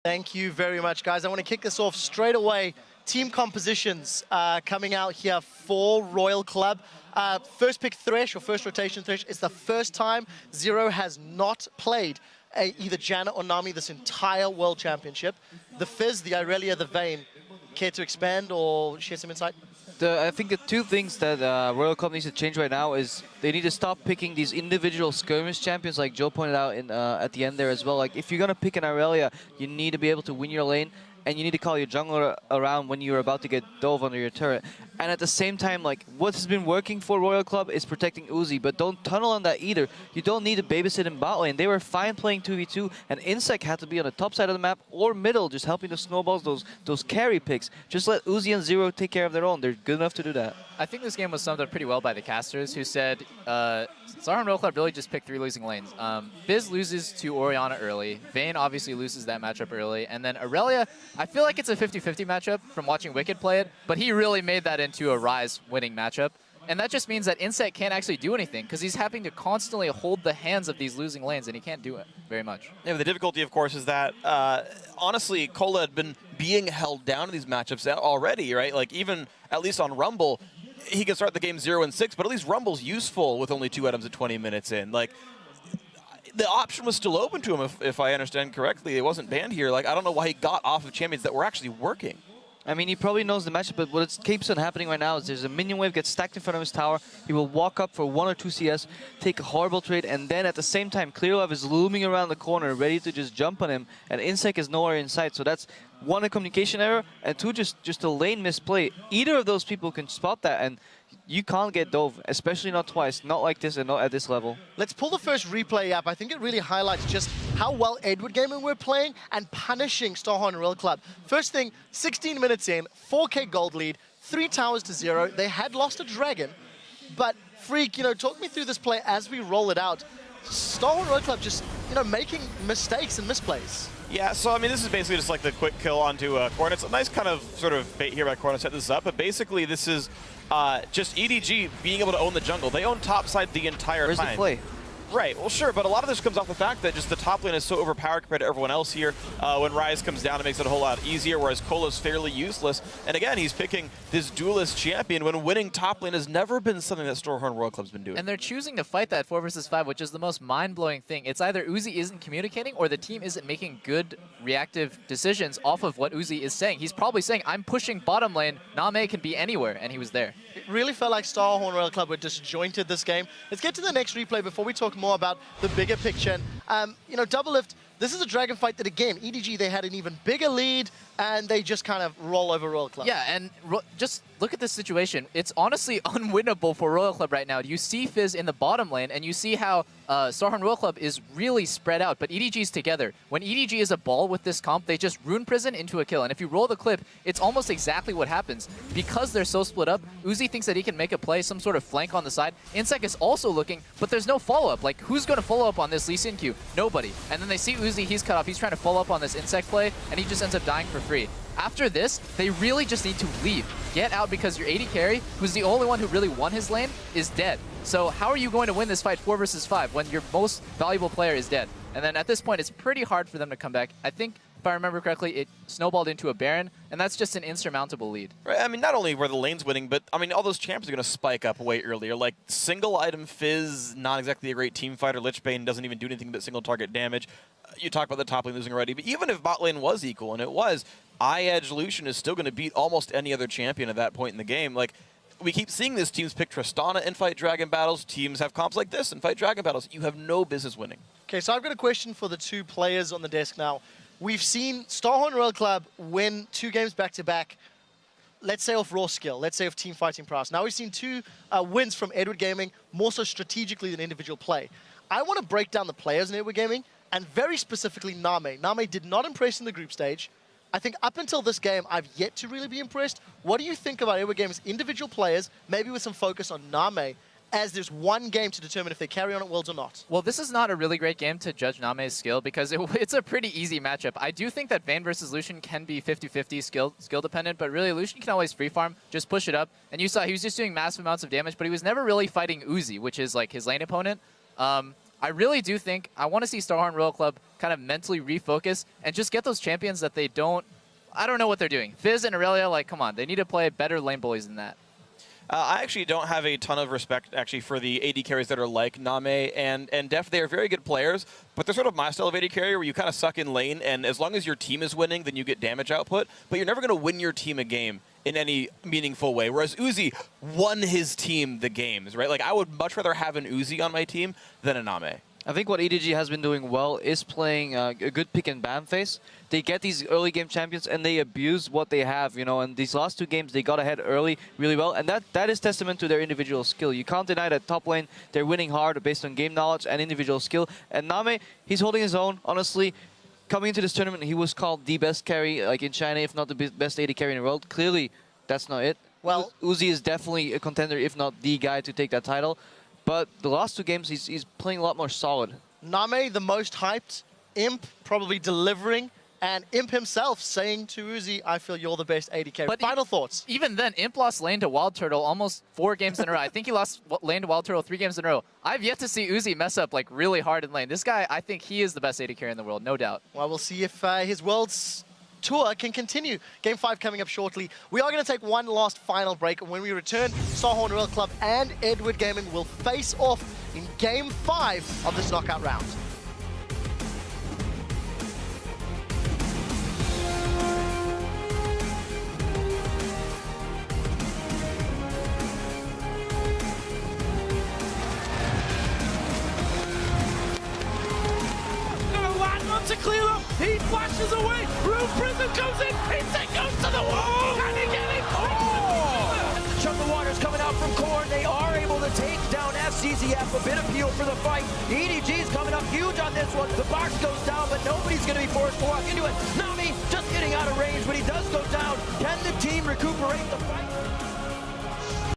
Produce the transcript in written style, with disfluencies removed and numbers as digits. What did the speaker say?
Thank you very much, guys. I want to kick this off straight away. Team compositions coming out here for Royal Club. First pick Thresh, or first rotation Thresh, is the first time Zero has not played either Janna or Nami this entire World Championship. The Fizz, the Irelia, the Vayne. Care to expand or share some insight? I think the two things that Royal Club needs to change right now is they need to stop picking these individual skirmish champions, like Joe pointed out at the end there as well. Like, if you're going to pick an Irelia, you need to be able to win your lane, and you need to call your jungler around when you're about to get dove under your turret. And at the same time, like, what has been working for Royal Club is protecting Uzi, but don't tunnel on that either. You don't need to babysit in bot lane. They were fine playing 2v2, and Insec had to be on the top side of the map or middle, just helping the snowballs, those carry picks. Just let Uzi and Zero take care of their own. They're good enough to do that. I think this game was summed up pretty well by the casters, who said Star and Royal Club really just picked 3 losing lanes. Fizz loses to Orianna early. Vayne obviously loses that matchup early. And then Irelia, I feel like it's a 50-50 matchup from watching Wicked play it, but he really made that into a Ryze winning matchup. And that just means that Insect can't actually do anything, because he's having to constantly hold the hands of these losing lanes, and he can't do it very much. Yeah, but the difficulty, of course, is that, honestly, Cola had been being held down in these matchups already, right? Like, even, at least on Rumble, he can start the game 0-6, but at least Rumble's useful with only 2 items at 20 minutes in. Like, the option was still open to him, if I understand correctly. It wasn't banned here. Like, I don't know why he got off of champions that were actually working. I mean, he probably knows the matchup, but what keeps on happening right now is there's a minion wave gets stacked in front of his tower. He will walk up for 1 or 2 CS, take a horrible trade, and then at the same time, Clearlove is looming around the corner, ready to just jump on him, and Insec is nowhere in sight. So that's 1, a communication error, and 2, just a lane misplay. Either of those people can spot that, and you can't get dove, especially not twice, not like this and not at this level. Let's pull the first replay up. I think it really highlights just how well Edward Gaming were playing and punishing Starhorn Royal Club. First thing, 16 minutes in, 4K gold lead, 3 towers to 0. They had lost a dragon, but Freak, talk me through this play as we roll it out. Starhorn Royal Club just, making mistakes and misplays. Yeah, so I mean, this is basically just like the quick kill onto Corn. It's a nice kind of sort of bait here by Corn to set this up, but basically this is just EDG being able to own the jungle. They own top side the entire time. Where's the play? Right, well sure, but a lot of this comes off the fact that just the top lane is so overpowered compared to everyone else here. When Ryze comes down, it makes it a whole lot easier, whereas Cola's fairly useless. And again, he's picking this duelist champion when winning top lane has never been something that Starhorn Royal Club's been doing. And they're choosing to fight that 4 versus 5, which is the most mind-blowing thing. It's either Uzi isn't communicating or the team isn't making good reactive decisions off of what Uzi is saying. He's probably saying, I'm pushing bottom lane, Name can be anywhere, and he was there. It really felt like Starhorn Royal Club were disjointed this game. Let's get to the next replay before we talk more about the bigger picture. Double Lift, this is a dragon fight that, again, EDG, they had an even bigger lead, and they just kind of roll over Royal Club. Yeah, and just look at this situation. It's honestly unwinnable for Royal Club right now. You see Fizz in the bottom lane, and you see how Starhorn Royal Club is really spread out, but EDG's together. When EDG is a ball with this comp, they just Rune Prison into a kill. And if you roll the clip, it's almost exactly what happens. Because they're so split up, Uzi thinks that he can make a play, some sort of flank on the side. Insec is also looking, but there's no follow-up. Like, who's going to follow up on this Lee Sin Q? Nobody. And then they see Uzi, he's cut off. He's trying to follow up on this Insect play, and he just ends up dying for free. After this, they really just need to leave. Get out, because your AD carry, who's the only one who really won his lane, is dead. So how are you going to win this fight 4 versus 5 when your most valuable player is dead? And then at this point, it's pretty hard for them to come back. I think, if I remember correctly, it snowballed into a Baron, and that's just an insurmountable lead. Right, I mean, not only were the lanes winning, but I mean, all those champions are going to spike up way earlier. Like, single item Fizz, not exactly a great team fighter. Lichbane doesn't even do anything but single target damage. You talk about the top lane losing already, but even if bot lane was equal, and it was, iEdge Lucian is still going to beat almost any other champion at that point in the game. Like, we keep seeing this. Teams pick Tristana and fight dragon battles. Teams have comps like this and fight dragon battles. You have no business winning. Okay, so I've got a question for the 2 players on the desk now. We've seen Starhorn Royal Club win 2 games back-to-back, let's say off raw skill, let's say off team fighting prowess. Now we've seen 2 wins from Edward Gaming, more so strategically than individual play. I want to break down the players in Edward Gaming, and very specifically Name. Name did not impress in the group stage. I think up until this game, I've yet to really be impressed. What do you think about Edward Gaming's individual players, maybe with some focus on Name, as there's one game to determine if they carry on at Worlds or not? Well, this is not a really great game to judge Name's skill, because it's a pretty easy matchup. I do think that Vayne versus Lucian can be 50-50 skill dependent, but really Lucian can always free farm, just push it up. And you saw he was just doing massive amounts of damage, but he was never really fighting Uzi, which is like his lane opponent. I really do think I want to see Starhorn Royal Club kind of mentally refocus and just get those champions that they don't. I don't know what they're doing. Fizz and Aurelia, like, come on, they need to play better lane bullies than that. I actually don't have a ton of respect, actually, for the AD carries that are like Name and Def. They are very good players, but they're sort of my style of AD carry where you kind of suck in lane, and as long as your team is winning, then you get damage output, but you're never going to win your team a game in any meaningful way, whereas Uzi won his team the games, right? Like, I would much rather have an Uzi on my team than a Name. I think what EDG has been doing well is playing a good pick and ban phase. They get these early game champions and they abuse what they have, you know, and these last 2 games they got ahead early really well, and that is testament to their individual skill. You can't deny that top lane, they're winning hard based on game knowledge and individual skill, and Name, he's holding his own, honestly. Coming into this tournament, he was called the best carry, like in China, if not the best AD carry in the world. Clearly, that's not it. Well, Uzi is definitely a contender, if not the guy to take that title. But the last 2 games, he's playing a lot more solid. Name, the most hyped, Imp probably delivering, and Imp himself saying to Uzi, I feel you're the best AD carry. But Final thoughts? Even then, Imp lost lane to Wild Turtle almost 4 games in a row. I think he lost lane to Wild Turtle 3 games in a row. I've yet to see Uzi mess up like really hard in lane. This guy, I think he is the best AD carry in the world, no doubt. Well, we'll see if his Worlds tour can continue. Game 5 coming up shortly. We are going to take one last final break, and when we return, Starhorn Royal Club and Edward Gaming will face off in Game 5 of this knockout round. To clear up, he flashes away. Rune Prism goes in. Insect goes to the wall. And again, Chunk of Water's coming out from Korn. They are able to take down FCZF. A bit of fuel for the fight. EDG's coming up huge on this one. The box goes down, but nobody's going to be forced to walk into it. Nami just getting out of range, but he does go down. Can the team recuperate the fight?